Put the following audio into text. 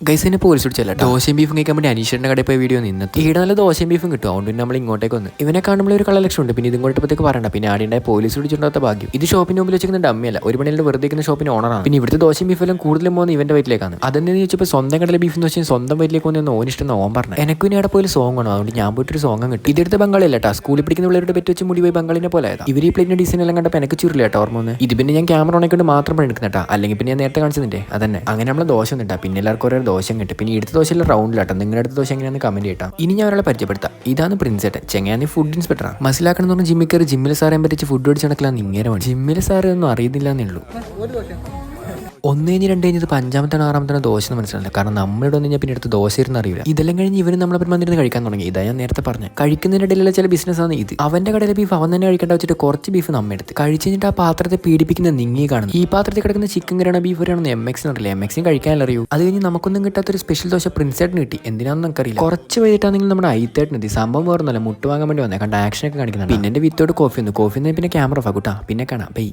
ഗൈസിനെ police പിടിച്ചല്ല ദോശയും ബീഫും കഴിക്കാൻ വേണ്ടി അനീഷിന്റെ കടയിൽ പോയ വീഡിയോ നിന്ന് ഈടെ നല്ല ദോശയും ബീഫും കിട്ടും. അതുകൊണ്ട് നമ്മൾ ഇങ്ങോട്ടേക്ക് വന്ന് ഇവനെ കാണുമ്പോൾ ഒരു കളക്ഷൻ ഉണ്ട്. പിന്നെ ഇങ്ങോട്ടത്തേക്ക് പറയണ്ട. പിന്നെ ആടിയുടെ പോലീസ് പിടിച്ചിട്ടുണ്ടാത്ത ഭാഗ്യം. ഇത് ഷോപ്പിന് മുമ്പിൽ വെച്ചിരിക്കുന്ന ഡമ്മിയല്ല, ഒരു മണിയുടെ വെറുതെ ഷോപ്പിന് ഓണറാണ്. പിന്നെ ഇവിടുത്തെ ദോശയും ബീഫെല്ലാം കൂടുതലും പോകുന്ന ഇവന്റെ വയറ്റിലേക്കാണ്. അതെന്ന് ചോദിച്ചപ്പോൾ സ്വന്തം കടയിലെ ബീഫ് എന്ന് വെച്ചാൽ സ്വന്തം വയറ്റിലേക്ക് പോകുന്ന ഓനിഷ്ടം ഓൻ പറഞ്ഞു. എനിക്ക് ഇനി അവിടെ പോയി സോങ് ആണ്. അതുകൊണ്ട് ഞാൻ പോയിട്ടൊരു സോങ് കിട്ടി. ഇതെടുത്ത ബംഗാളിയല്ല കേട്ടോ, സ്കൂളിൽ പഠിക്കുന്ന പിള്ളേരുടെ പെറ്റ് വെച്ച് മുടി പോയി ബംഗാളിനെ പോലെ ആയതാ. ഇവർ ഈ പ്ലേറ്റിന്റെ ഡിസൈൻ എല്ലാം കണ്ടപ്പോൾ എനിക്ക് ചുരുളി കേട്ടോ ഓർമ്മ വന്ന്. ഇത് പിന്നെ ഞാൻ ക്യാമറ ഓണക്കൊണ്ട് മാത്രം എടുക്കുന്നേട്ടാ, അല്ലെങ്കിൽ പിന്നെ ഞാൻ നേരത്തെ കാണിച്ചതിന്റെ അതന്നെ. അങ്ങനെ നമ്മൾ ദോശ ഒന്നിട്ടാ. പിന്നെ എല്ലാവർക്കും ഓരോ ദോശ കിട്ടും. പിന്നെ എടുത്ത ദോശയിലെ റൗണ്ടിലാട്ടോ. നിങ്ങളുടെ അടുത്ത ദോശ എങ്ങനെയാണെന്ന് കമന്റ് ചെയ്യട്ടാ. ഇനി ഞാൻ ഒരാളെ പരിചയപ്പെടുത്താം. ഇതാണ് പ്രിൻസേട്ടൻ. ചെങ്ങാനി ഫുഡ് ഇൻസ്പെക്ടറാണ്. മനസ്സിലാക്കണം എന്ന് പറഞ്ഞാൽ ജിമ്മിൽ കയറി ജിമ്മിലെ സാറെ പറ്റിച്ച് ഫുഡ് അടിച്ച് നടക്കലാണ് ഇങ്ങനെ. ജിമ്മിലെ സാറ് ഒന്നും അറിയുന്നില്ല എന്നേ ഉള്ളൂ. ഒന്ന് കഴിഞ്ഞ് രണ്ട് കഴിഞ്ഞത് അഞ്ചാമത്തെ ആറാമത്തെ ദോശ എന്ന് മനസ്സിലായില്ല. കാരണം നമ്മളിവിടെ വന്നു കഴിഞ്ഞാൽ പിന്നെ അടുത്ത് ദോശ ഇരുന്ന് അറിയില്ല. ഇതെല്ലാം കഴിഞ്ഞ് ഇവരും നമ്മളെ വന്നിരുന്ന് കഴിക്കാൻ തുടങ്ങി. ഇതാ ഞാൻ നേരത്തെ പറഞ്ഞു. കഴിക്കുന്നതിൻ്റെ ഇടയിലുള്ള ചില ബിസിനസ്സാണ് ഇത്. അവന്റെ കടയിലെ ബീഫ് അവൻ തന്നെ കഴിക്കേണ്ട വെച്ചിട്ട് കുറച്ച് ബീഫ് നമ്മ എടുത്ത് കഴിച്ച് കഴിഞ്ഞിട്ട് ആ പാത്രത്തെ പീഡിപ്പിക്കുന്ന നിങ്ങി കാണുന്നു. ഈ പാത്രത്തിൽ കിടക്കുന്ന ചിക്കൻ കറിയാണോ ബീഫ് കറിയാണോ MX അറിയില്ല. MX കഴിക്കാനല്ല അറിയൂ. അത് കഴിഞ്ഞ് നമുക്കൊന്നും കിട്ടാത്തൊരു സ്പെഷ്യൽ ദോശ പ്രിൻസേട്ടിന് കിട്ടി. എന്തിനാണെന്ന് നമുക്കറിയില്ല. കുറച്ച് വൈകിട്ടാണെങ്കിൽ നമ്മുടെ ഐത്തേട്ടിന് എത്തി. സംഭവം വേറൊന്നുമല്ല, മുട്ട് വാങ്ങാൻ വേണ്ടി വന്നേ. കണ്ട ആക്ഷനൊക്കെ കാണിക്കുന്നത്. പിന്നെ എന്റെ വിത്തോട് കോഫി ഒന്ന് പിന്നെ ക്യാമറ ഓഫ് ആക്കൂട്ടാ. പിന്നെ കാണാം. ബൈ.